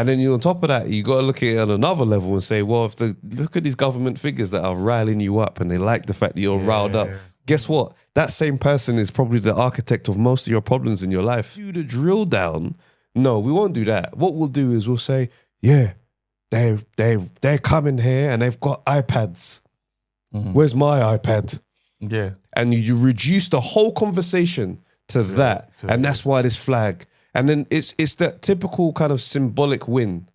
And then you on top of that, you got to look at it on another level and say, well, look at these government figures that are riling you up and they like the fact that you're riled up. Guess what? That same person is probably the architect of most of your problems in your life. Do the drill down. No, we won't do that. What we'll do is we'll say, yeah, they're coming here and they've got iPads. Where's my iPad? Yeah. And you reduce the whole conversation to that. And that's why this flag. And then it's that typical kind of symbolic win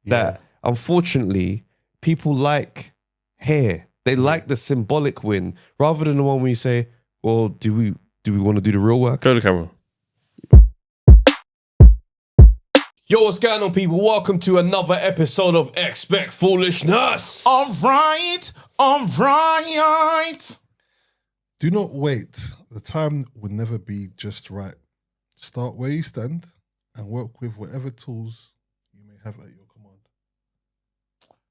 that unfortunately people like here. They like the symbolic win rather than the one where you say, well, do we want to do the real work? Go to the camera. Yo, what's going on, people? Welcome to another episode of Expect Foolishness. All right. Do not wait. The time will never be just right. Start where you stand and work with whatever tools you may have at your command.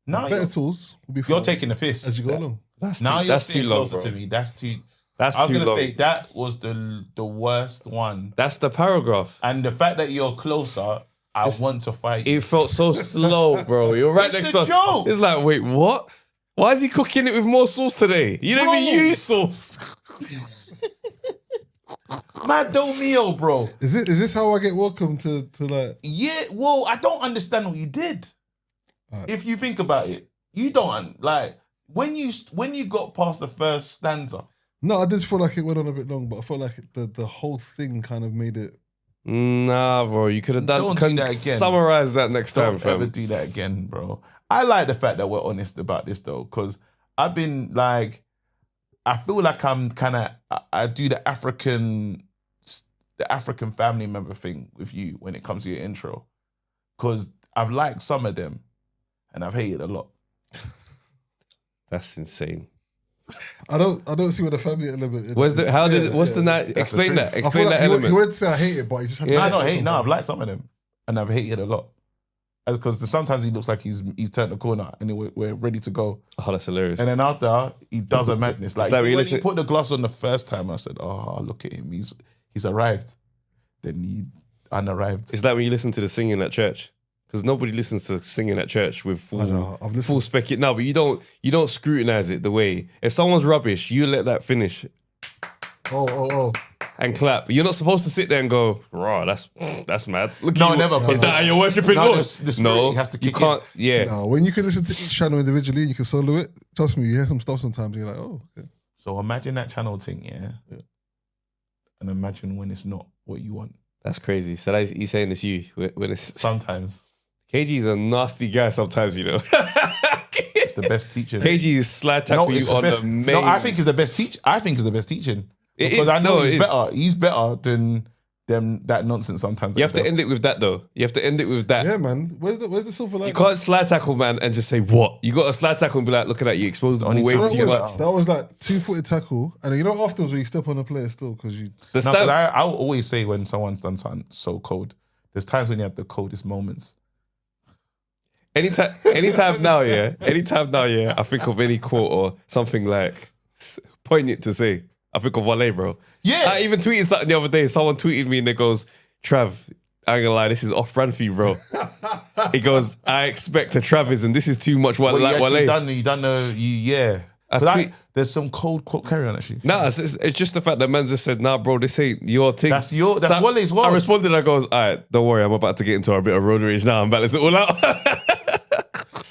Now better tools will be you're found taking the piss as you go along. That's too long, bro. To me. That's too long. I was going to say that was the worst one. That's the paragraph. And the fact that you're closer, I want to fight you. It felt so slow, bro. You're right It's next a to us. joke. It's like, wait, what? Why is he cooking it with more sauce today? You don't even use sauce. Mad meal, bro. Is this how I get welcome to like? Yeah, well, I don't understand what you did. If you think about it, you don't like when you got past the first stanza. No, I did feel like it went on a bit long, but I felt like the whole thing kind of made it. Nah, bro, you could have done. Don't do that again. Summarize that next time, Don't fam. ever do that again, bro. I like the fact that we're honest about this though, because I've been like, I feel like I'm kind of I do the African family member thing with you when it comes to your intro, because I've liked some of them and I've hated a lot. That's insane. I don't see what the family element. What's the night? Explain that. Explain that element. He wanted to say I hate it, but he just had to. I don't hate. No, I've liked some of them, and I've hated a lot. As because sometimes he looks like he's turned the corner, and we're ready to go. Oh, that's hilarious. And then after he does a madness. Like when he put the gloss on the first time, I said, "Oh, look at him. He's arrived." Then he unarrived. Is that when you listen to the singing at church? Because nobody listens to singing at church with full spec. No, but you don't scrutinize it the way. If someone's rubbish, you let that finish. Oh. And clap. You're not supposed to sit there and go, raw, that's mad. Look, No, never. Is that how you're worshipping No, God? the spirit has to kick you can't. in. Yeah. No, when you can listen to each channel individually, you can solo it. Trust me, you hear some stuff sometimes. You're like, oh. Okay. So imagine that channel thing, yeah. And imagine when it's not what you want. That's crazy. So he's saying this you when it's Sometimes. KG's a nasty guy sometimes, you know. It's the best teaching. KG is slide tackle you on the main. No, I think it's the best teach. I think it's the best teaching. Because I know he's better. He's better than that nonsense sometimes. You have to end it with that though. You have to end it with that. Yeah, man. Where's the silver lining? You can't slide tackle, man, and just say what? You got to slide tackle and be like, look at that, you exposed the way too much. That was like 2-footed tackle, and you know afterwards when you step on the player still because you. I always say when someone's done something so cold, there's times when you have the coldest moments. Anytime now, yeah. I think of any quote or something like poignant to say. I think of Wale, bro. Yeah. I even tweeted something the other day. Someone tweeted me and it goes, Trav, I ain't gonna lie, this is off-brand for you, bro. He goes, I expect a Travism. This is too much Wale. There's some cold quote. Carry on, actually. Nah, it's just the fact that man just said, nah, bro, this ain't your thing. That's Wale's word. I responded, I goes, all right, don't worry, I'm about to get into a bit of road rage now. I'm balancing it all out.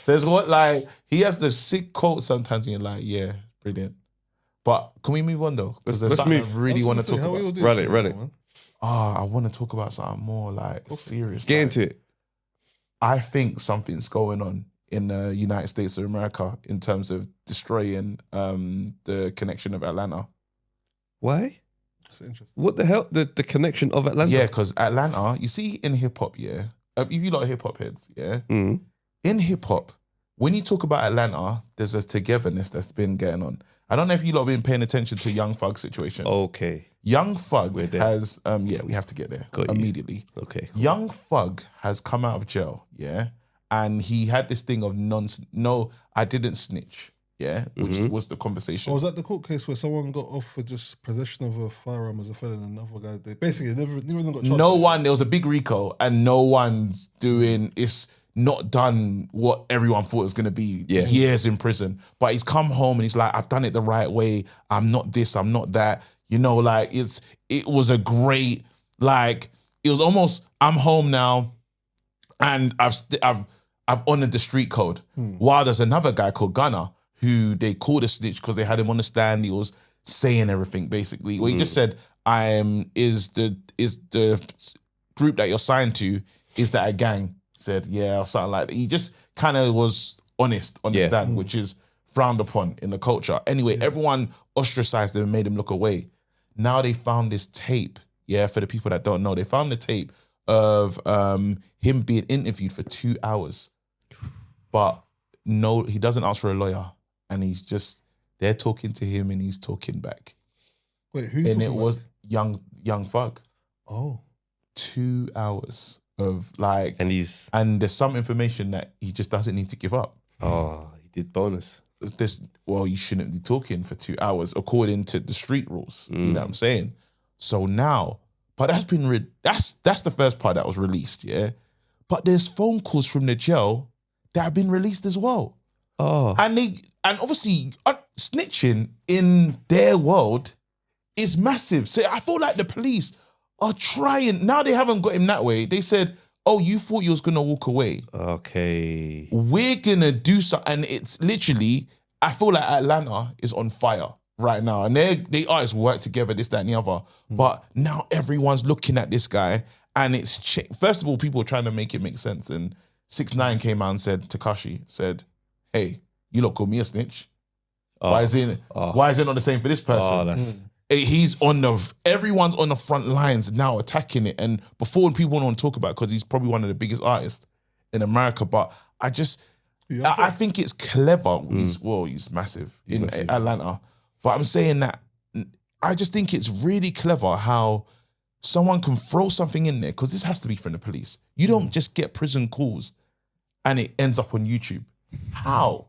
There's what, like, he has the sick quote sometimes and you're like, yeah, brilliant. But can we move on though? Because there's something I really want to talk about. Run it. I want to talk about something more like serious. Get into it. I think something's going on in the United States of America in terms of destroying the connection of Atlanta. Why? That's interesting. What the hell? The connection of Atlanta? Yeah, because Atlanta, you see in hip hop, yeah. If you lot of hip hop heads, yeah. Mm. In hip hop, when you talk about Atlanta, there's this togetherness that's been going on. I don't know if you lot have been paying attention to Young Thug's situation. Okay. Young Thug has, we have to get there immediately. Okay. Cool. Young Thug has come out of jail, yeah, and he had this thing of no, I didn't snitch, yeah, which was the conversation. Oh, was that the court case where someone got off for just possession of a firearm as a felon and another guy? They basically neither of them got charged. There was a big RICO, and no one's doing it's. not done what everyone thought it was going to be, years in prison. But he's come home and he's like, I've done it the right way. I'm not this, I'm not that. You know, like it was a great, like, it was almost, I'm home now and I've honored the street code. While there's another guy called Gunner who they called a snitch because they had him on the stand. He was saying everything basically. Well, he just said, is the group that you're signed to, is that a gang? Said, yeah, or something like that. He just kind of was honest on the stand, which is frowned upon in the culture. Anyway, everyone ostracized him and made him look away. Now they found this tape, for the people that don't know, they found the tape of him being interviewed for 2 hours. But no, he doesn't ask for a lawyer. And he's just, they're talking to him and he's talking back. Wait, who's and it was Young Thug. Oh. 2 hours of like, and there's some information that he just doesn't need to give up. Oh, he did bonus. Well, you shouldn't be talking for 2 hours according to the street rules. You know what I'm saying? So now, but that's been that's the first part that was released, But there's phone calls from the jail that have been released as well. Oh, and obviously snitching in their world is massive. So I feel like the police are trying. Now they haven't got him that way. They said, oh, you thought you was going to walk away. Okay. We're going to do something. And it's literally, I feel like Atlanta is on fire right now. And they always work together, this, that, and the other. But now everyone's looking at this guy. And it's, first of all, people are trying to make it make sense. And 6ix9ine came out and said, Tekashi said, hey, you lot call me a snitch. Why is it not the same for this person? Everyone's on the front lines now attacking it. And before people want to talk about it, because he's probably one of the biggest artists in America. But I think it's clever. He's massive in Atlanta. But I'm saying that I just think it's really clever how someone can throw something in there, because this has to be from the police. You don't just get prison calls and it ends up on YouTube. How?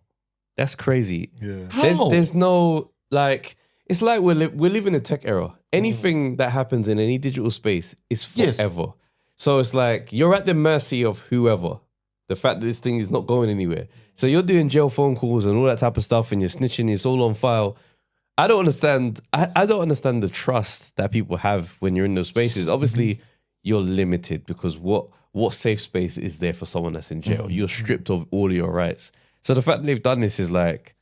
That's crazy. Yeah. There's no, like, it's like we live in a tech era. Anything that happens in any digital space is forever. Yes. So it's like you're at the mercy of whoever. The fact that this thing is not going anywhere. So you're doing jail phone calls and all that type of stuff, and you're snitching. It's all on file. I don't understand. I don't understand the trust that people have when you're in those spaces. Obviously, you're limited because what safe space is there for someone that's in jail? You're stripped of all of your rights. So the fact that they've done this is like,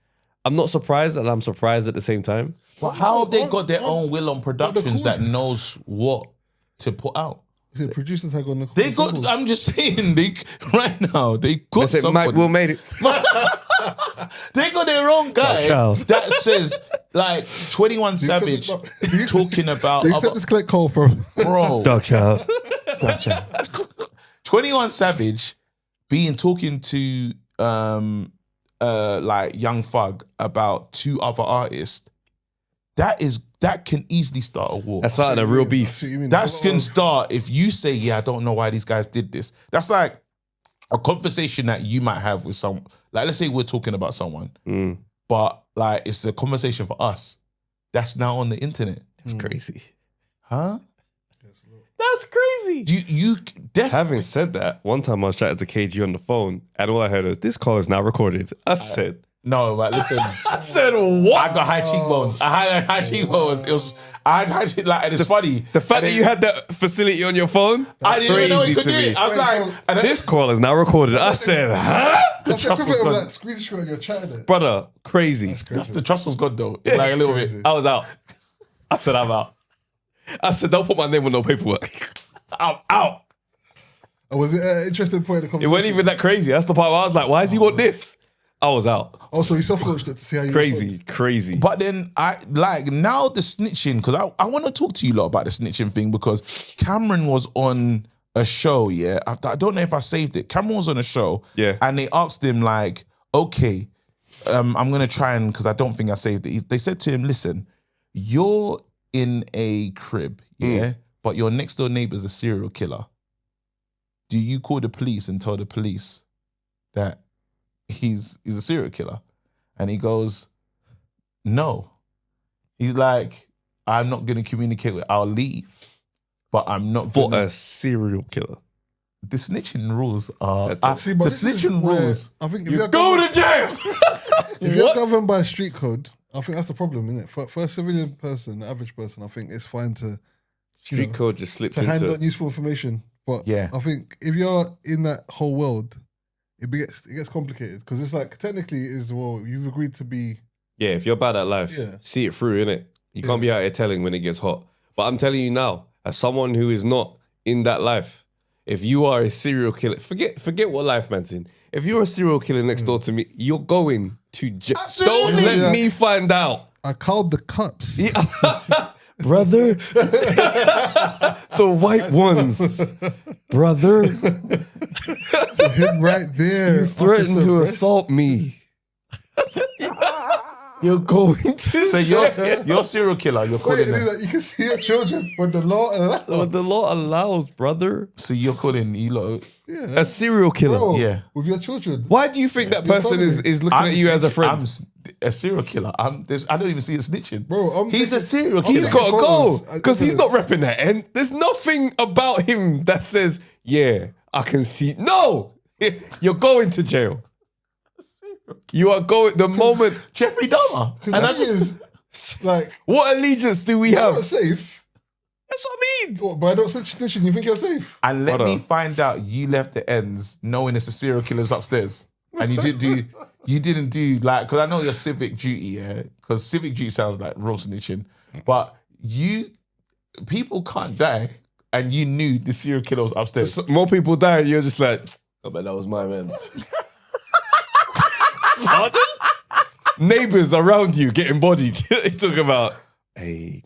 I'm not surprised, and I'm surprised at the same time. But how have they got their own will on productions that knows what to put out? The producers have got no. They got. I'm just saying, right now they got somebody. Mike Will made it. They got their own guy that says like 21 Savage talking about. They accept this collect call from bro. Dark Child. 21 Savage talking to like Young Thug about 2 other artists. That can easily start a war. That's starting a real beef. That can start if you say, yeah, I don't know why these guys did this. That's like a conversation that you might have with someone. Like, let's say we're talking about someone, but like it's a conversation for us. That's now on the internet. It's crazy. Huh? That's crazy. You definitely. Having said that, one time I was chatting to KG on the phone, and all I heard was, "This call is now recorded." I said, "No, but listen." I said, "What?" I got high cheekbones. I had high cheekbones. I had high cheekbones. Like, and it's funny. The fact that you had that facility on your phone, I didn't even know you could do it. I was like, "This call is now recorded." I said, "Huh?" The trust was gone. Like screenshot when you're chatting it. Brother, crazy. That's the trust was gone though. Like a little bit. I was out. I said, I'm out. I said, don't put my name on no paperwork. I'm out. Oh, was it an interesting point of the conversation? It wasn't even that crazy. That's the part where I was like, why does he want this? I was out. Oh, so he soft-launched it to see how you Crazy. But then I like now the snitching, because I want to talk to you a lot about the snitching thing, because Cameron was on a show, I don't know if I saved it. Cameron was on a show, and they asked him like, okay, I'm gonna try and, because I don't think I saved it. They said to him, listen, you're in a crib, but your next door neighbor's a serial killer. Do you call the police and tell the police that he's a serial killer? And he goes, no. He's like, I'm not going to communicate with, I'll leave, but I'm not for a serial killer. the snitching rules are See, but the this is snitching where rules. I think if You you're go governed, to jail. if you're What? governed by street code, I think that's the problem, isn't it? For a civilian person, the average person, I think it's fine to Street code just slipped to hand into. on useful information. But Yeah. I think if you're in that whole world, it gets complicated because it's like technically you've agreed to be. Yeah, if you're bad at life, Yeah. see it through, innit? You can't be out here telling when it gets hot. But I'm telling you now, as someone who is not in that life, if you are a serial killer, forget what life man's in. If you're a serial killer next door to me, you're going to jail. Don't Absolutely. let me find out. I called the cops. Brother. The white ones. Brother. Him right there. You threatened Officer to Brett. assault me. You're going to So you're serial killer. You're Wait, calling it is them. that you can see your children for the law. what the law allows, brother. So you're calling you lot. Yeah, A serial killer. bro, Yeah. with your children. Why do you think that Your person is family. looking at you as a friend? I'm a serial killer. I don't even see it snitching. Bro, He's a serial killer. He's got to go photos. because he's not repping that end. There's nothing about him that says, yeah, I can see. No, you're going to jail. You are going the moment. Jeffrey Dahmer. Because And that I just is like What allegiance do we you're have? not safe. That's what I mean. What, by not snitching, you think you're safe? and let Hold me on. find out you left the ends knowing it's a serial killer's upstairs, and you didn't do like because I know your civic duty, yeah. Because civic duty sounds like real snitching, but people can't die, and you knew the serial killer was upstairs. So more people die, and you're just like, oh, but that was my man. Pardon? Neighbors around you getting bodied. You talk about, hey,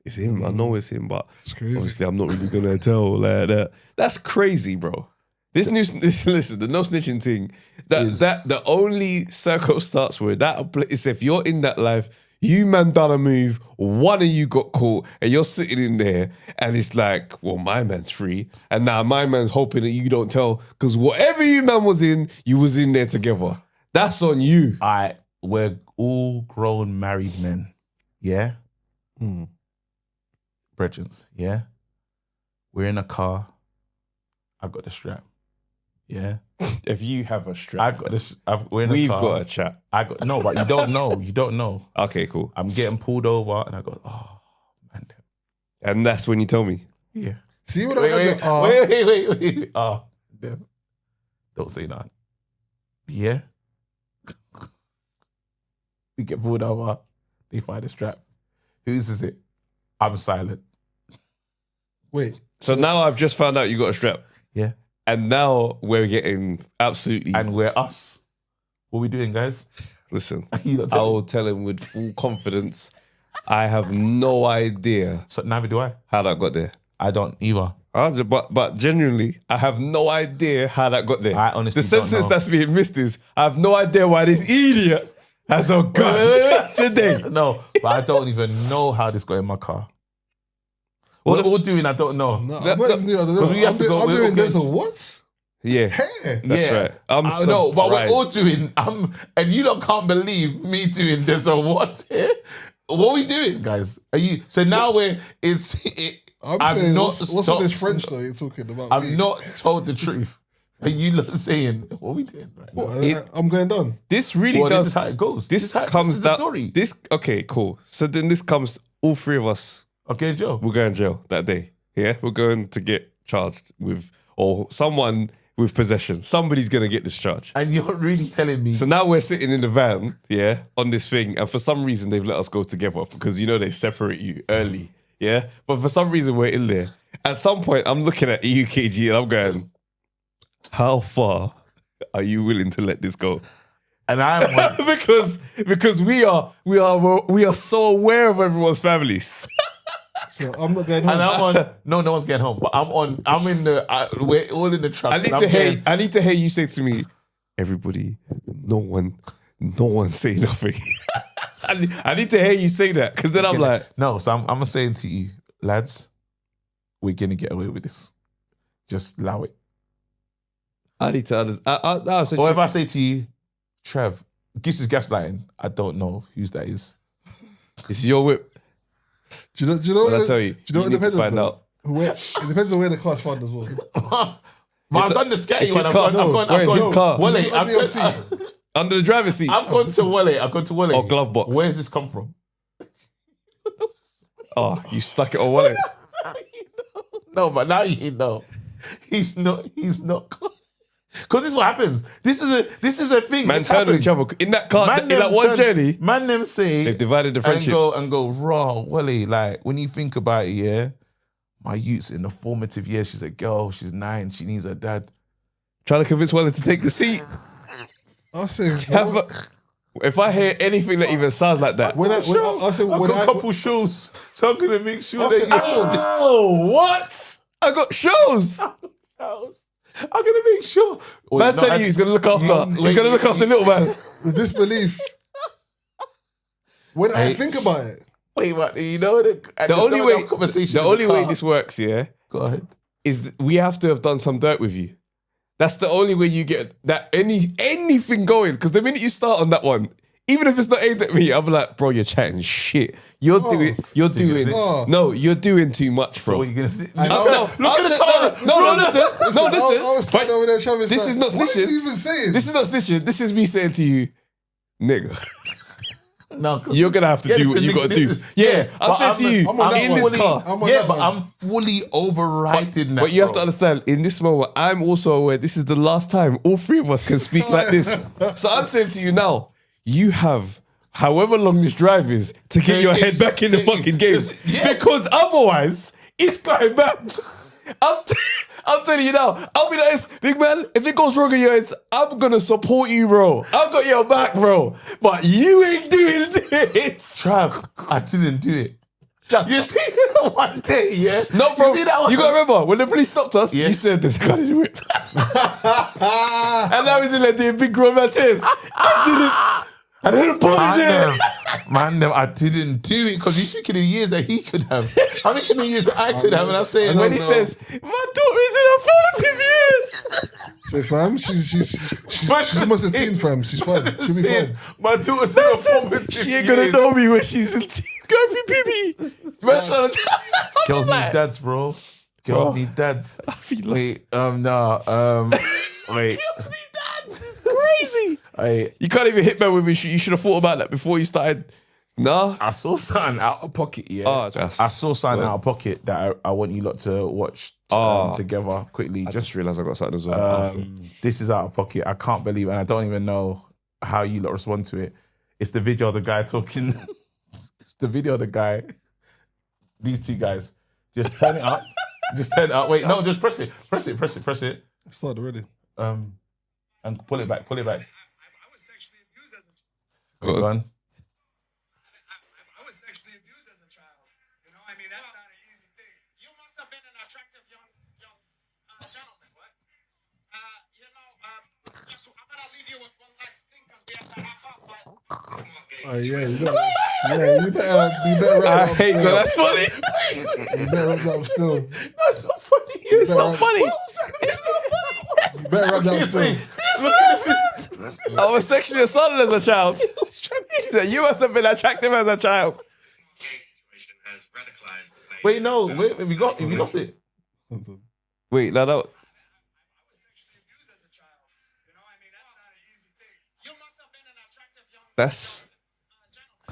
it's him. I know it's him, but crazy. obviously I'm not really gonna tell like that. That's crazy, bro. Listen, the no snitching thing. That the only circle starts with that is if you're in that life, you man done a move, one of you got caught, and you're sitting in there, and it's like, well, my man's free, and now my man's hoping that you don't tell, because whatever you man was in, you was in there together. That's on you. We're all grown married men, yeah. Brethrens, yeah. We're in a car. I got the strap, yeah. If you have a I strap, got this. We're in we've a car. got a chat. I got no, but you don't know. You don't know. Okay, cool. I'm getting pulled over, and I go, oh man, And that's when you tell me. yeah. See what Wait. Oh, damn. Don't say that. Yeah. We get pulled over. They find a strap. Whose is it? I'm silent. Wait, So now I've just found out you got a strap. Yeah. And now we're getting absolutely. And we're us. What are we doing, guys? Listen, You don't I tell me. will tell him with full confidence. I have no idea So neither do I. how that got there. I don't either. But genuinely, I have no idea how that got there. I honestly the don't sentence know. that's being missed is, I have no idea why this idiot has a gun today. No, but I don't even know how this got in my car. What What we're all doing, I don't know. no, I'm not even doing that. 'Cause we have I'm to go- I'm we're doing okay. this. A what? Yeah, Hey, that's right. I'm I know, but we're all surprised. doing. And you lot can't believe me doing this or what? What are we doing, guys? Are you? So now I'm saying, what's with this French though? You're talking about. I've me? not told the truth. Are you lot saying what are we doing right now? What, I'm going down. This really Well, does. this is how it goes. This this comes is the down. story. This okay, cool. So then this comes. All three of us. Okay, Joe. We're going to jail that day. Yeah, we're going to get charged with, or someone with possession. Somebody's going to get this charge. And you're really telling me? So now we're sitting in the van, yeah, on this thing, and for some reason they've let us go together because you know they separate you early, yeah. But for some reason we're in there. At some point, I'm looking at EUKG and I'm going, "How far are you willing to let this go?" and I'm like, because we are so aware of everyone's families. So I'm not going home. and I'm on. No one's getting home. But I'm in the. We're all in the truck. I need and to I'm hear. getting- I need to hear you say to me, everybody, no one say nothing. I need to hear you say that because then I'm like, no. So I'm saying to you, lads, we're gonna get away with this. Just allow it. I need to understand. Or if I say to you, Trev, this is gaslighting. I don't know whose that is. This is your whip. Do you know What I what? tell you, Do you know what need to depends find on? out. It depends on where the car's found as well. But I've done the scary It's one. his I've car. gone. We're in his car. Wale, Under I've your said- seat. Under the driver's seat. I've gone to Wale. I've gone to Wale. Or glove box. Where's this come from? Oh, you stuck it on wallet. No, but now you know. He's not. Because this is what happens. This is a thing. Man This turned on happens. each other. In that car, Man in them that one turn- journey, Man them say they've divided the friendship. and go raw, Wally. Like when you think about it, yeah, my youth's in the formative years. She's a girl. She's 9. She needs her dad. Trying to convince Wally to take the seat. I say, If I hear anything that even sounds like that, I've got a couple shows, so I'm gonna make sure that oh, what? I got shows. I'm gonna make sure. Man's telling you he's gonna look after. He's gonna look after little man. with disbelief. When I think about it, Wait, what? You know The only way, conversation. the only way this works, yeah, Go ahead. is we have to have done some dirt with you. That's the only way you get that anything going. Because the minute you start on that one, even if it's not aimed at me, I'm like, bro, you're chatting shit. You're doing you're doing too much, bro. So what you gonna say? I know. Look at the camera. No, listen. No, I listen. was standing over there, Travis. This is not What is snitching. he even saying? This is not snitching. This is me saying to you, nigga, No, you're gonna have to do what you gotta do. Yeah, I'm saying to you, I'm on that in one. this car. I'm on Yeah, that but one. I'm fully overriding that. But you have to bro. understand, in this moment, I'm also aware this is the last time all three of us can speak like this. So I'm saying to you now, you have however long this drive is to get your head back in the fucking game. Yes. Because otherwise, it's going back. I'm telling you now, I'll be honest, big man, if it goes wrong in your heads, I'm gonna support you, bro. I've got your back, bro. But you ain't doing this. Trav, I didn't do it. You see that one day, yeah? No, bro. You see that one? You gotta remember, when the police stopped us, Yeah. you said there's a gun in the whip. And now he's in there doing big grown man tears. I didn't put it there. Man, I didn't do it because he's speaking in years that he could have. I'm speaking in years that I could have, and I'm saying When he says, my daughter's in her formative years. Say, fam, she's almost a teen, fam. She's fine. She'll be saying, fine. my daughter's in her formative She ain't gonna years. know me when she's in going through PB. Girls need dads, bro. Girls need dads. Wait, no, wait. Girls need dads. It's crazy. Wait. You can't even hit me with me. You should have thought about that before you started. Nah. I saw something out of pocket, yeah. Oh, that's- I saw something out of pocket that I want you lot to watch together quickly. I just realised I got something as well. This is out of pocket. I can't believe it, and I don't even know how you lot respond to it. It's the video of the guy talking. It's the video of the guy. These two guys. Just turn it up. Just turn it up. Wait, no, just press it. Press it. Press it. Press it. Started already. And pull it back. Pull it back. I was sexually abused as a child. Go on. I was sexually abused as a child. You know, I mean, that's not an easy thing. You must have been an attractive young gentleman. What? You know, just, I'm gonna leave you with one last thing because we have to wrap up. But You better wrap I that up hate still. that. That's funny. You better wrap that up still. That's not funny. It's better not wrap- funny. It's not funny. You better wrap that up still. I was sexually assaulted as a child. He said, you must have been attractive as a child. situation has radicalized the way. Wait, no. Wait, we lost it. Wait, no. I was sexually abused as a child. You know, I mean, that's not an easy thing. You must have been an attractive young That's... gentleman.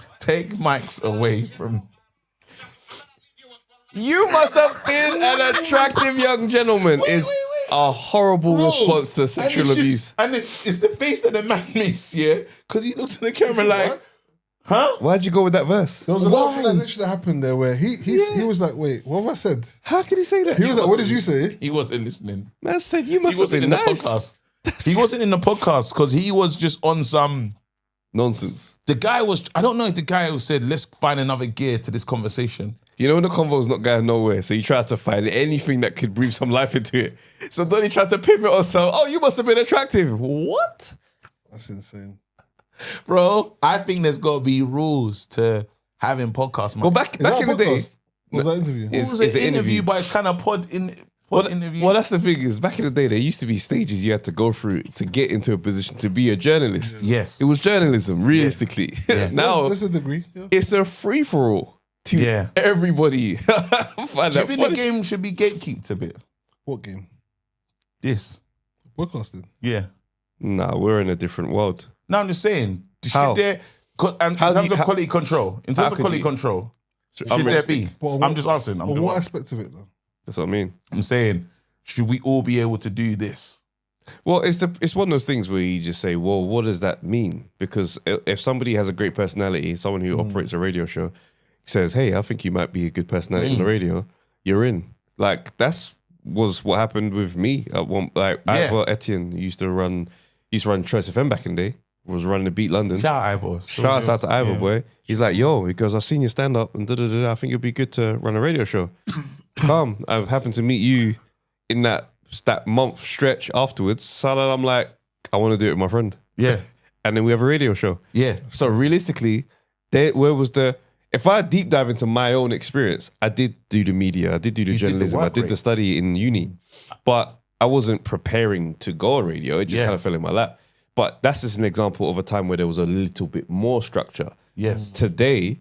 What? Take mics away from. Just, I'm gonna leave you with one last You must have been an attractive young gentleman is a horrible Bro, response to sexual and it's abuse. just- and it's the face that the man makes, yeah? Because he looks at the camera like, huh? Why'd you go with that verse? There was a lot of Why? realization that happened there where he was like, wait, what have I said? How can he say that? He was like, what did you say? He wasn't listening. Man said you He must have wasn't been in the nice. podcast. He wasn't in the podcast because he was just on some. Nonsense. The guy was. I don't know if the guy who said, let's find another gear to this conversation. You know when the convo's not going nowhere, so you try to find anything that could breathe some life into it. So then he tried to pivot on some, oh, you must have been attractive. What? That's insane. Bro, I think there's got to be rules to having podcasts, man. Well, back Is that in a the day, podcast? What was that interview? It was it's an an interview, interview. but it's kind of pod interview. well, that's the thing is, back in the day, there used to be stages you had to go through to get into a position to be a journalist. Yes. It was journalism, realistically. Yeah. Now, There's a degree. Yeah. it's a free-for-all to Yeah. everybody. Find Do you that think the funny. game should be gatekept a bit? What game? This. Podcasting. Yeah. Nah, we're in a different world. No, I'm just saying. How? Should there, and in How do terms you- of how- quality control, in how terms of could quality you- control, should there unrealistic. be? But I'm just asking. But what aspect of it though? That's what I mean. I'm saying, should we all be able to do this? Well, it's one of those things where you just say, well, what does that mean? Because if somebody has a great personality, someone who operates a radio show says, hey, I think you might be a good personality on the radio, you're in. Like, was what happened with me at one. Like, Ivor Etienne used to run Choice FM back in the day, was running the Beat London. Shout out Ivor. Shout out to Ivor, boy. He's like, yo, he goes, I've seen you stand up and I think it'd be good to run a radio show. Come, I happened to meet you in that month stretch afterwards. So then I'm like, I want to do it with my friend. Yeah. And then we have a radio show. Yeah. So realistically, if I deep dive into my own experience, I did do the media, I did do the journalism, I did the study in uni, but I wasn't preparing to go on radio. It just kind of fell in my lap. But that's just an example of a time where there was a little bit more structure. Yes. Today,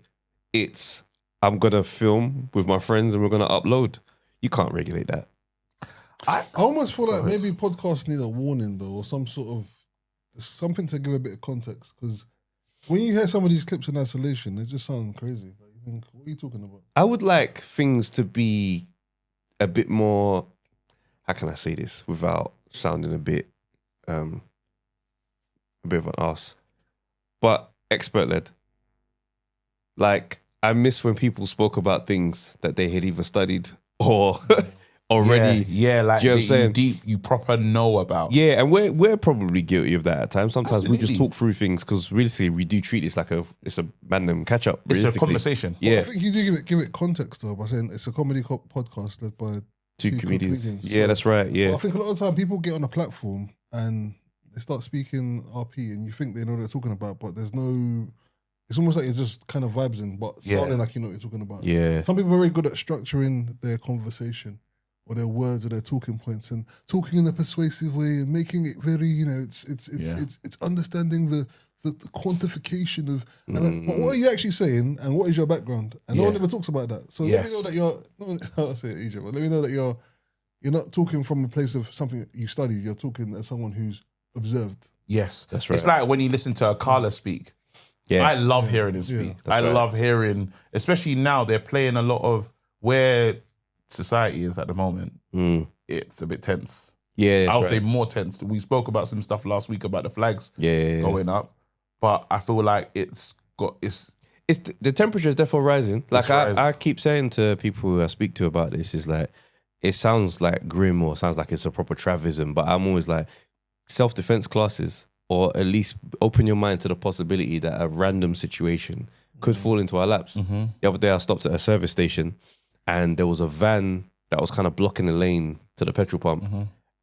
I'm going to film with my friends and we're going to upload. You can't regulate that. I almost feel like maybe podcasts need a warning though, or some sort of something to give a bit of context. Because when you hear some of these clips in isolation, they just sound crazy. Like, you think, what are you talking about? I would like things to be a bit more, how can I say this without sounding a bit of an arse, but expert-led. Like, I miss when people spoke about things that they had either studied or already. Yeah, like do you know what I'm saying? deep, you proper know about. Yeah, and we're probably guilty of that at times. Sometimes we just Absolutely. talk through things because realistically we do treat this like it's a random catch up. It's a conversation. Yeah, I think you do give it context though by saying it's a comedy podcast led by two comedians. comedians. Yeah, So, that's right. Yeah, I think a lot of the time people get on a platform and they start speaking RP and you think they know what they're talking about, but there's no. It's almost like you're just kind of vibes but sounding like you know what you're talking about. yeah. Some people are very good at structuring their conversation or their words or their talking points and talking in a persuasive way and making it very, you know, it's understanding the quantification of. But what are you actually saying and what is your background? And no one ever talks about that. So let me know that you're. I'll say it easier, but let me know that you're not talking from a place of something you studied. You're talking as someone who's observed. Yes, That's right. It's like when you listen to a Carla speak. Yeah. I love hearing him speak. I love hearing, especially now they're playing a lot of where society is at the moment. It's a bit tense. Yeah, I would say more tense. We spoke about some stuff last week about the flags going up, but I feel like it's the temperature is definitely rising. Like It's rising. I keep saying to people who I speak to about this, is like it sounds like grim or sounds like it's a proper Travism, but I'm always like self-defense classes, or at least open your mind to the possibility that a random situation could fall into our laps. The other day I stopped at a service station and there was a van that was kind of blocking the lane to the petrol pump,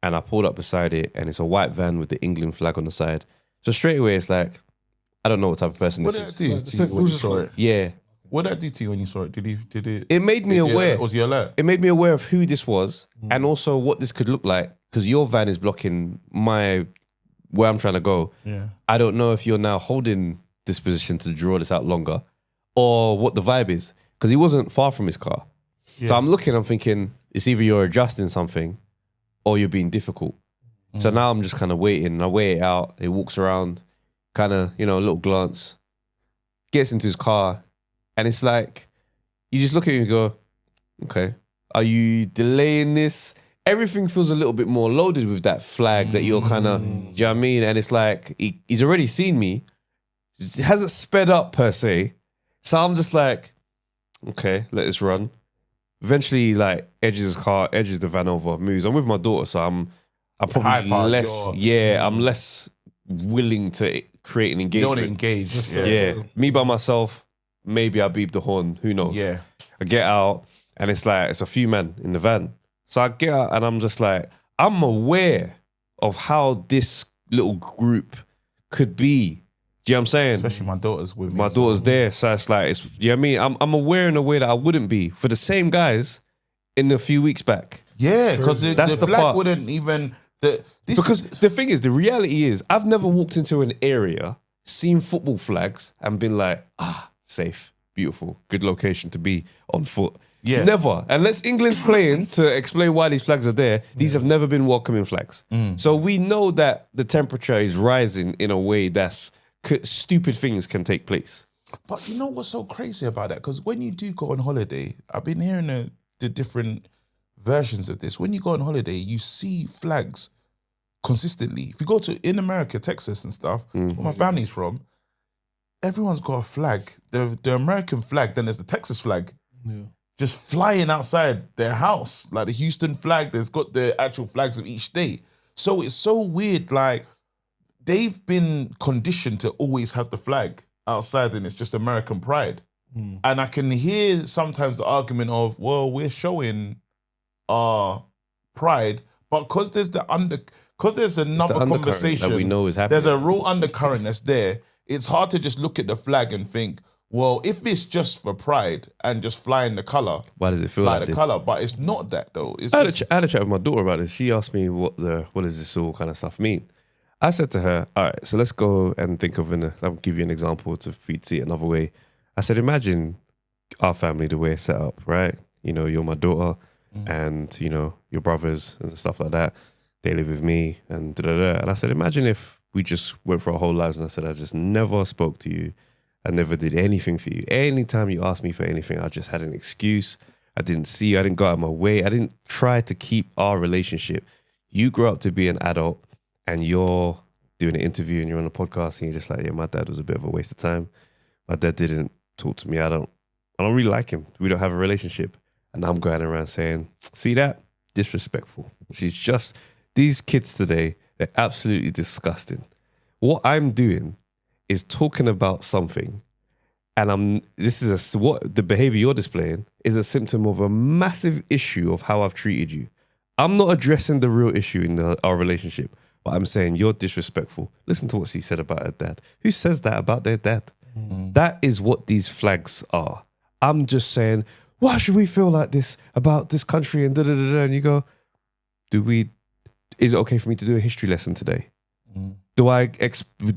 and I pulled up beside it and it's a white van with the England flag on the side. So straight away it's like, I don't know what type of person What this did is. that do to you when you saw it? Yeah. What did that do to you when you saw it? Did it? It made me aware. Was you alert? It made me aware of who this was and also what this could look like, because your van is blocking where I'm trying to go. Yeah. I don't know if you're now holding this position to draw this out longer or what the vibe is, because he wasn't far from his car. So I'm thinking, it's either you're adjusting something or you're being difficult. So now I'm just kind of waiting, and I wait it out. He walks around, kind of, a little glance, gets into his car, and it's like, you just look at him and go, okay, are you delaying this? Everything feels a little bit more loaded with that flag that you're kind of, do you know what I mean? And it's like, he's already seen me. It hasn't sped up per se. So I'm just like, okay, let this run. Eventually, like, edges the van over, moves. I'm with my daughter, so I'm probably I'm less willing to create an engagement. You don't want to engage. Yeah. Me by myself, maybe I beep the horn, who knows? Yeah. I get out and it's like, it's a few men in the van. So I get out and I'm just like, I'm aware of how this little group could be. Do you know what I'm saying? Especially my daughter's with me. My daughter's there, so it's like, you know what I mean? I'm aware in a way that I wouldn't be for the same guys in a few weeks back. Yeah, because That's the the flag part. wouldn't even... Because the thing is, the reality is, I've never walked into an area, seen football flags and been like, safe, beautiful, good location to be on foot. Yeah. Never. Unless England's playing to explain why these flags are there, these have never been welcoming flags. So we know that the temperature is rising in a way that's stupid things can take place. But you know what's so crazy about that? Because when you do go on holiday, I've been hearing the different versions of this. When you go on holiday, you see flags consistently. If you go to in America, Texas and stuff, where my family's from, everyone's got a flag. The American flag, then there's the Texas flag. Yeah. Just flying outside their house. Like the Houston flag, there's got the actual flags of each state. So it's so weird. Like they've been conditioned to always have the flag outside and it's just American pride. And I can hear sometimes the argument of, well, we're showing our pride, but because there's another conversation that we know is happening. There's a real undercurrent that's there. It's hard to just look at the flag and think, well, if it's just for pride and just flying the color, why does it feel like the this? color? But it's not that though. It's I had a chat with my daughter about this. She asked me what does this all kind of stuff mean. I said to her, all right, so let's go and think of I'll give you an example for you to see it another way. I said, imagine our family, the way it's set up, right? You know, you're my daughter and, you know, your brothers and stuff like that. They live with me and da-da-da. And I said, imagine if we just went for our whole lives and I said, I just never spoke to you. I never did anything for you. Anytime you asked me for anything, I just had an excuse. I didn't see you. I didn't go out of my way. I didn't try to keep our relationship. You grow up to be an adult and you're doing an interview and you're on a podcast and you're just like, yeah, my dad was a bit of a waste of time. My dad didn't talk to me. I don't really like him. We don't have a relationship. And I'm going around saying, see that? Disrespectful. These kids today, they're absolutely disgusting. What I'm doing is talking about something and what the behavior you're displaying is a symptom of a massive issue of how I've treated you. I'm not addressing the real issue in our relationship, but I'm saying you're disrespectful. Listen to what she said about her dad. Who says that about their dad? That is what these flags are. I'm just saying, why should we feel like this about this country and da-da-da-da? And you go, is it okay for me to do a history lesson today? Do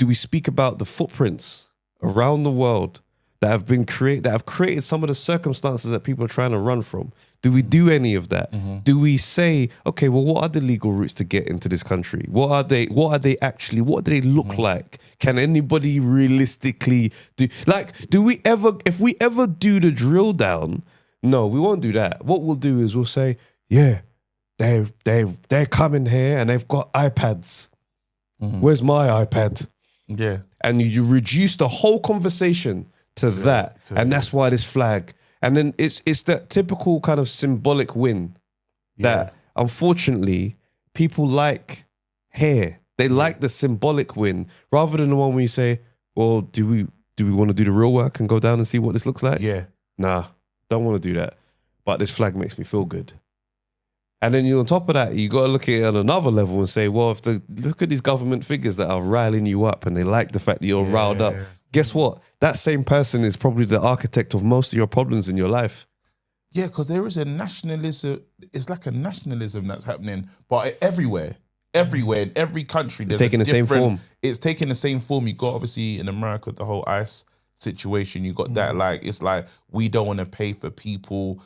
we speak about the footprints around the world that have created some of the circumstances that people are trying to run from? Do we do any of that? Do we say, okay, well, what are the legal routes to get into this country? What do they look like? Can anybody realistically do? Like, if we ever do the drill down? No, we won't do that. What we'll do is we'll say, yeah, they're coming here and they've got iPads. Where's my iPad? Yeah. And you reduce the whole conversation to that. And that's why this flag. And then it's that typical kind of symbolic win that unfortunately people like here. They like the symbolic win rather than the one where you say, well, do we want to do the real work and go down and see what this looks like? Yeah. Nah, don't want to do that. But this flag makes me feel good. And then on top of that, you got to look at it on another level and say, well, look at these government figures that are riling you up and they like the fact that you're riled up. Guess what? That same person is probably the architect of most of your problems in your life. Yeah, because there is a nationalism. It's like a nationalism that's happening, but everywhere, in every country. It's taking the same form. It's taking the same form. You got obviously in America, the whole ICE situation. You got that, like, it's like, we don't want to pay for people.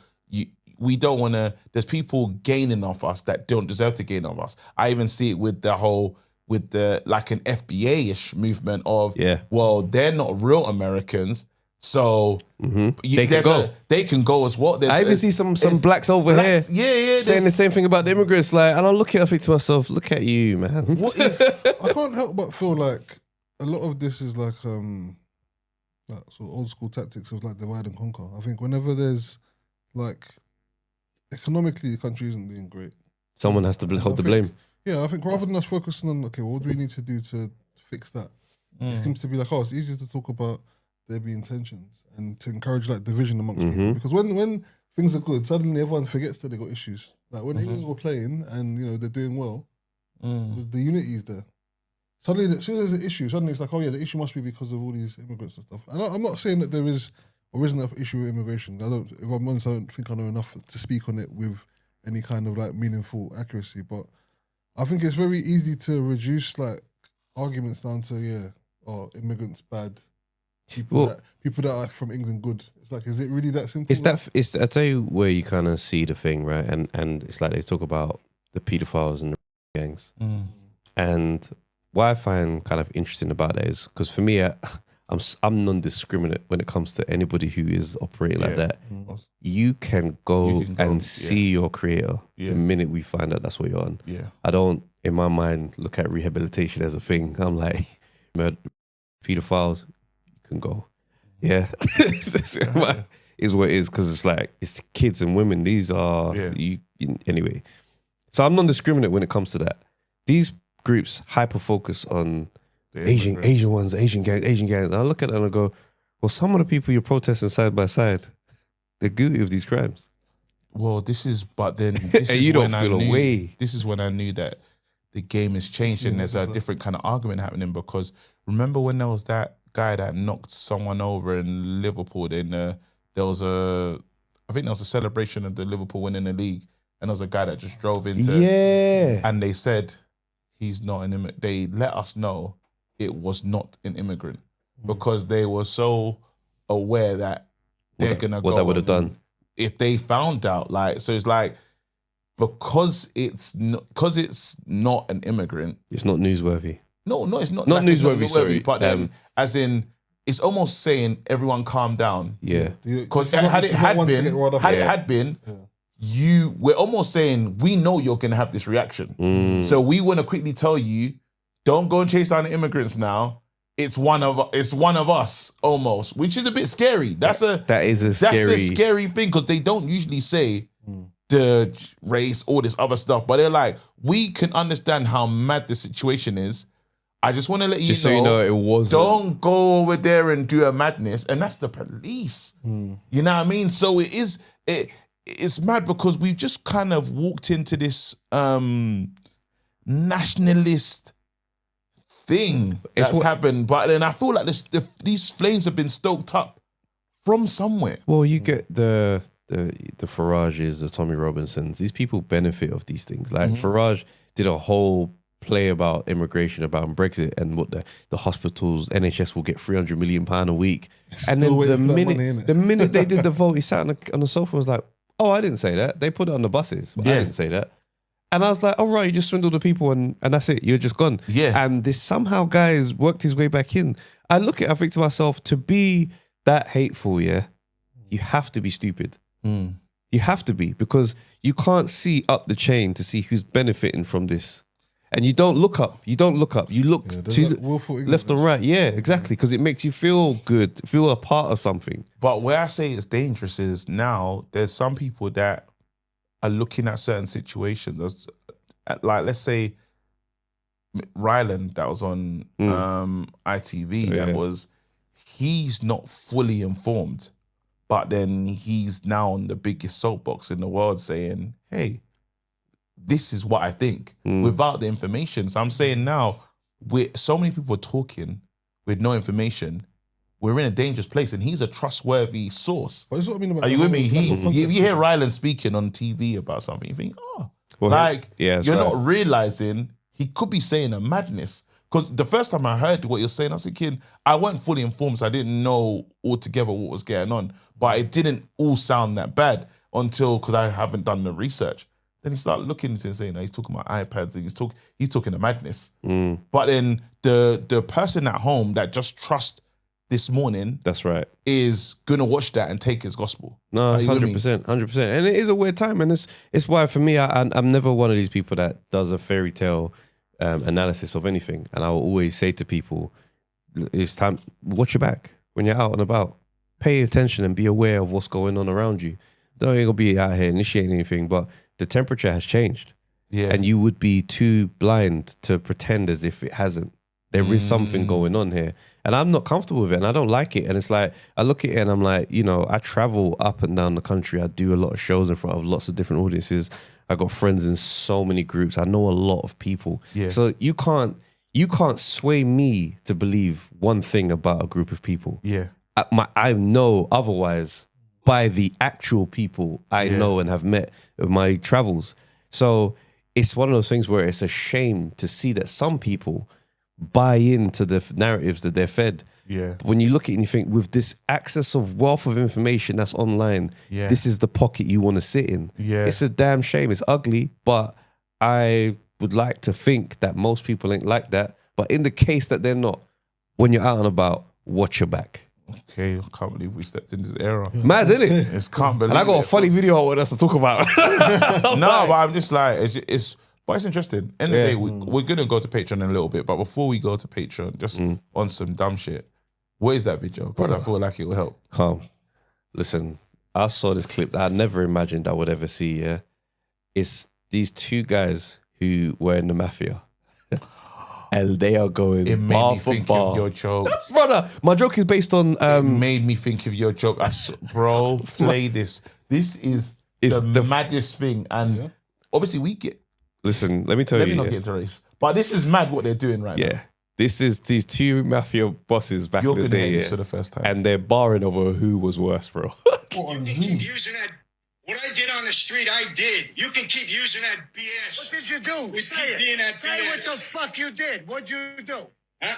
We don't want to, there's people gaining off us that don't deserve to gain off us. I even see it with like an FBA-ish movement of, well, they're not real Americans, so they can go as well. I even see some blacks over here saying the same thing about the immigrants. Like, and I look at it, I think to myself, look at you, man. I can't help but feel like a lot of this is like sort of old school tactics of like divide and conquer. I think whenever there's like, economically, the country isn't doing great. Someone has to hold the blame. Yeah, I think rather than us focusing on, okay, what do we need to do to fix that? It seems to be like, it's easier to talk about there being tensions and to encourage like division amongst people. Because when things are good, suddenly everyone forgets that they got issues. Like when England were playing and they're doing well, the unity is there. Suddenly, as soon as there's an issue, suddenly it's like, the issue must be because of all these immigrants and stuff. And I'm not saying that there is or isn't an issue with immigration. If I'm honest, I don't think I know enough to speak on it with any kind of like meaningful accuracy. But I think it's very easy to reduce like arguments down to immigrants bad, People Well- that are from England good. It's like, is it really that simple? It's I tell you where you kind of see the thing, right? And it's like they talk about the pedophiles and the gangs. And what I find kind of interesting about that is because for me, I'm non-discriminate when it comes to anybody who is operating like that. You can go and see your creator the minute we find out that's what you're on. Yeah. I don't, in my mind, look at rehabilitation as a thing. I'm like, pedophiles, you can go. Yeah. Is what it is, because it's like, it's kids and women. These are, anyway. So I'm non-discriminate when it comes to that. These groups hyper-focus on Asian ones, Asian gangs. And I look at it and I go, well, some of the people you're protesting side by side, they're guilty of these crimes. Well, this is you don't feel a way. This is when I knew that the game has changed and there's a different kind of argument happening, because remember when there was that guy that knocked someone over in Liverpool, then there was a celebration of the Liverpool winning the league, and there was a guy that just drove into, and they said he's not an immigrant. They let us know it was not an immigrant because they were so aware that they're gonna go. What that would have done if they found out. Like, so it's like, because it's not an immigrant, it's not newsworthy. No, it's not. Not newsworthy, sorry. But as in, it's almost saying everyone calm down. Yeah. Because had it had been, we're almost saying we know you're gonna have this reaction. So we want to quickly tell you, don't go and chase down the immigrants now. It's one of us almost, which is a bit scary. That's a scary thing, because they don't usually say the race, all this other stuff, but they're like, we can understand how mad the situation is. I just want to let you know. So you know it wasn't. Don't go over there and do a madness, and that's the police. You know what I mean? So it's mad, because we've just kind of walked into this nationalist thing that's happened, but then I feel like these flames have been stoked up from somewhere. Well, you get the Farages, the Tommy Robinsons. These people benefit of these things. Like Farage did a whole play about immigration, about Brexit, and what the hospitals, NHS will get £300 million a week. And then the minute they did the vote, he sat on the sofa and was like, oh, I didn't say that. They put it on the buses. But I didn't say that. And I was like, all right, you just swindled the people and that's it. You're just gone. Yeah. And this somehow guy has worked his way back in. I think to myself, to be that hateful, you have to be stupid. You have to be, because you can't see up the chain to see who's benefiting from this. And you don't look up. You look to the left or right. Yeah, exactly. Because it makes you feel good, feel a part of something. But where I say it's dangerous is now there's some people that are looking at certain situations as, like, let's say Ryland that was on ITV, he's not fully informed, but then he's now on the biggest soapbox in the world saying, hey, this is what I think, without the information. So I'm saying now, with so many people talking with no information, we're in a dangerous place, and he's a trustworthy source. But that's what I mean about, are you with me? You hear Ryland speaking on TV about something, you think, you're not realizing he could be saying a madness. Because the first time I heard what you're saying, I was thinking, I wasn't fully informed, so I didn't know altogether what was going on. But it didn't all sound that bad until, because I haven't done the research. Then he started looking into it and saying, he's talking about iPads and he's talking a madness. But then the person at home that just trusts this morning, that's right, is gonna watch that and take his gospel. No, 100%, and it is a weird time, and it's why for me, I'm never one of these people that does a fairy tale analysis of anything, and I will always say to people, it's time, watch your back when you're out and about, pay attention and be aware of what's going on around you. Don't ain't gonna be out here initiating anything, but the temperature has changed, and you would be too blind to pretend as if it hasn't. There is something going on here, and I'm not comfortable with it, and I don't like it. And it's like, I look at it and I'm like, I travel up and down the country. I do a lot of shows in front of lots of different audiences. I got friends in so many groups. I know a lot of people. So you can't sway me to believe one thing about a group of people. I know otherwise by the actual people I know and have met in my travels. So it's one of those things where it's a shame to see that some people buy into the narratives that they're fed. Yeah. But when you look at it and you think, with this access of wealth of information that's online, Yeah. this is the pocket you want to sit in. Yeah. It's a damn shame. It's ugly, but I would like to think that most people ain't like that. But in the case that they're not, when you're out and about, watch your back. Okay, I can't believe we stepped in this era. Mad, isn't it? It's can't believe And I got a it. funny video I want us to talk about. No, but I'm just like, but it's interesting. End of the day, we're going to go to Patreon in a little bit, but before we go to Patreon, just on some dumb shit, what is that video? Because I feel like it will help. Calm. Listen, I saw this clip that I never imagined I would ever see, yeah? It's these two guys who were in the mafia. And they are going It made bar me for think bar. of your joke. Brother, my joke is based on... It made me think of your joke. Bro, play this. This is the maddest thing. And obviously we get... Listen, let me tell Let you. me not get into race. But this is mad what they're doing right now. Yeah. This is these two mafia bosses back You're in the gonna day. hear this Yeah. for the first time. And they're barring over who was worse, bro. On You can Zoom. keep using that. What I did on the street, I did. You can keep using that BS. What did you do? We Say keep being it. that Say BS. what the fuck you did. What'd you do?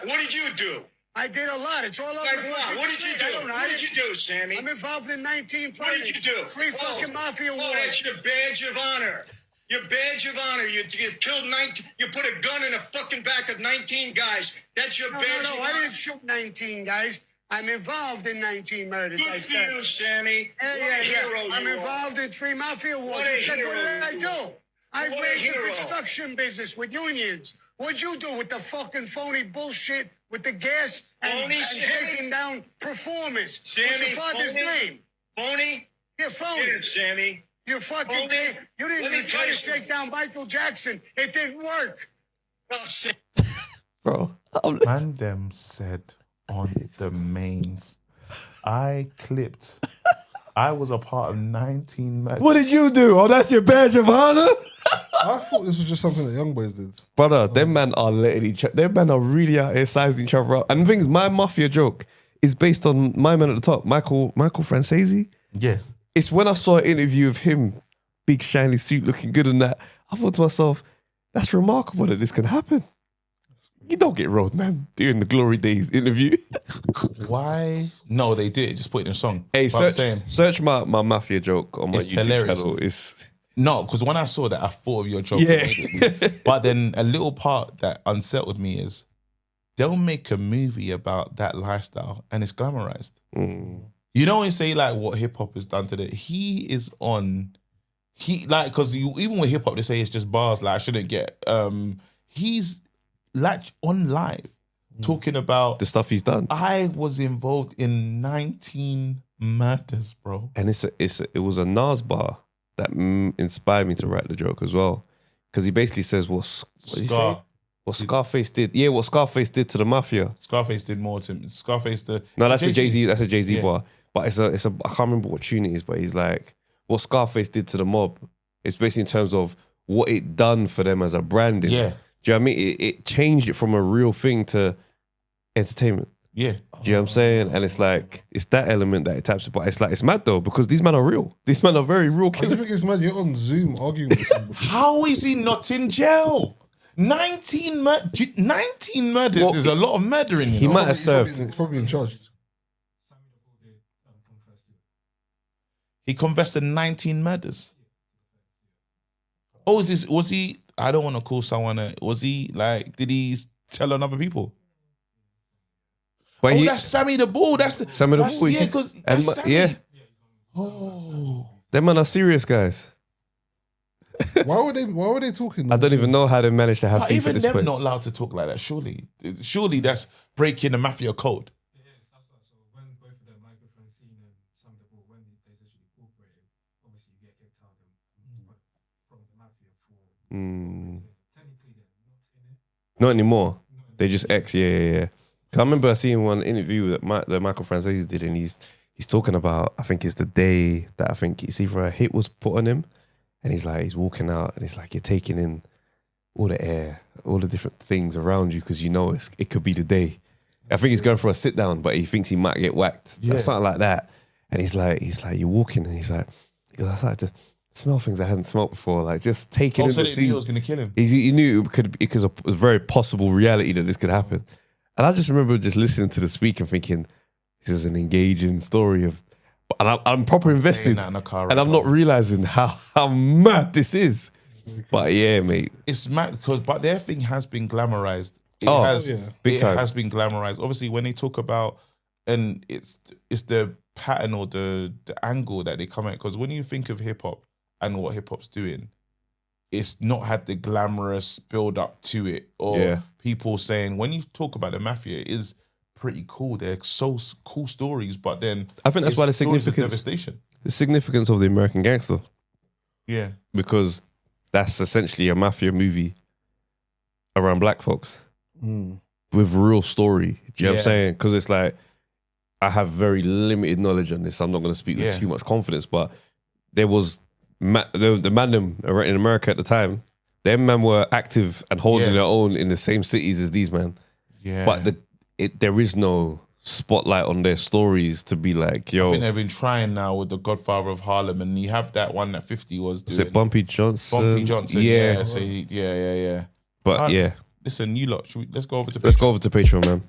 What did you do? I did a lot. It's all over Like the what? fucking What did you street. do? I don't know. What did you do, Sammy? I'm involved in 19 What did you do? Three fucking mafia Oh, wars. that's your badge of honor. Your badge of honor. You killed 19. You put a gun in the fucking back of 19 guys. That's your No, badge no, of no. honor. I didn't shoot 19 guys. I'm involved in 19 murders. Good for you, Sammy. Yeah, What a hero I'm you are. involved in 3 mafia wars. What a You said, hero what did I you do? I What a raised the hero. construction business with unions. What'd you do with the fucking phony bullshit with the gas and Phony, Sammy? taking down performers? Sammy, What's your father's phony? name? Phony? You're phony. Get it, Sammy. You fucking Phony? you Let me didn't tell try you to take down Michael Jackson. It didn't work. Well, Sam- Bro. Man them said on the mains, I clipped. I was a part of 19 matches. What did you do? Oh, that's your badge of honor? I thought this was just something that young boys did. Brother, them man are letting each other, them man are really out here sizing each other up. And the thing is, my mafia joke is based on my man at the top, Michael Francesi. Yeah. It's when I saw an interview of him, big shiny suit looking good and that, I thought to myself, that's remarkable that this can happen. You don't get rolled, man, during the Glory Days interview. Why? No, they did. Just put it in a song. Hey, But I'm saying, search my mafia joke on my It's YouTube hilarious. channel. It's no, because when I saw that, I thought of your joke. Yeah. immediately. But then a little part that unsettled me is they'll make a movie about that lifestyle and it's glamorized. You know when you say like what hip hop has done today, because even with hip hop they say it's just bars. Like I shouldn't get. He's like on live talking about the stuff he's done. I was involved in 19 murders, bro. And it was a Nas bar that inspired me to write the joke as well. Because he basically says, what did he say? What Scarface did. Yeah, what Scarface did to the mafia. Scarface did more to him. Scarface No, that's a Jay-Z. That's a Jay-Z Yeah. bar. But it's a I can't remember what tune it is, but he's like, what Scarface did to the mob. It's basically in terms of what it done for them as a branding. Yeah. Do you know what I mean? It changed it from a real thing to entertainment. Yeah. Do you know what I'm saying? And it's like, it's that element that it taps it. But it's like, it's mad though, because these men are real. These men are very real I do think killers. it's mad. You're on Zoom arguing with somebody. How is he not in jail? 19 murders Well, is a lot of murdering. You He know? might have He's served. probably in charge. He confessed to 19 murders. Oh, was he, I don't want to call someone, was he like, did he tell on other people? But Oh, that's Sammy the Bull. That's the, Sammy the that's- Bull, Yeah, yeah. because And that's Sammy. yeah, Oh. them men are serious guys. Why were they talking? I don't even know how they managed to have But beef even at this them point. not allowed to talk like that, surely. Surely that's breaking the mafia code. So when both of them, Michael Francine and Sam the Bull, when they essentially cooperated, obviously you get kicked out from the mafia for technically they're not in it. Not anymore. They just ex. Yeah. 'Cause I remember seeing one interview that Michael Franzese did, and he's talking about, I think it's the day that I think it's either a hit was put on him, and he's walking out, and it's like you're taking in all the air, all the different things around you, because you know it could be the day. I think he's going for a sit down, but he thinks he might get whacked. Yeah. Something like that. And he's like, you're walking, and he goes, I started to smell things I hadn't smelled before, like just taking in So the they knew scene. it was going to kill him. He knew it was a very possible reality that this could happen. And I just remember just listening to the speak and thinking, this is an engaging story of, and I'm proper invested, that in a car and right I'm not now. realizing how mad this is. But yeah, mate. It's mad because, but their thing has been glamorized. Oh, big time. It has been glamorized. Obviously, when they talk about, and it's the pattern or the angle that they come at. Because when you think of hip hop and what hip hop's doing, it's not had the glamorous build up to it, or people saying when you talk about the mafia, it is pretty cool. They're so cool stories, but then I think that's why the stories of significance, devastation. the significance of the American Gangster, Yeah, because that's essentially a mafia movie around black folks with real story. Do you know what I'm saying? Because it's like, I have very limited knowledge on this. I'm not going to speak with too much confidence, but there was the man them in America at the time. Them men were active and holding their own in the same cities as these men. yeah. But there is no spotlight on their stories to be like, yo. I think they've been trying now with the Godfather of Harlem, and you have that one that 50 was doing. Is it Bumpy Johnson? Bumpy Johnson, Yeah. So yeah. But Alright, yeah. Listen, you lot, let's go over to Let's go over to Patreon, man.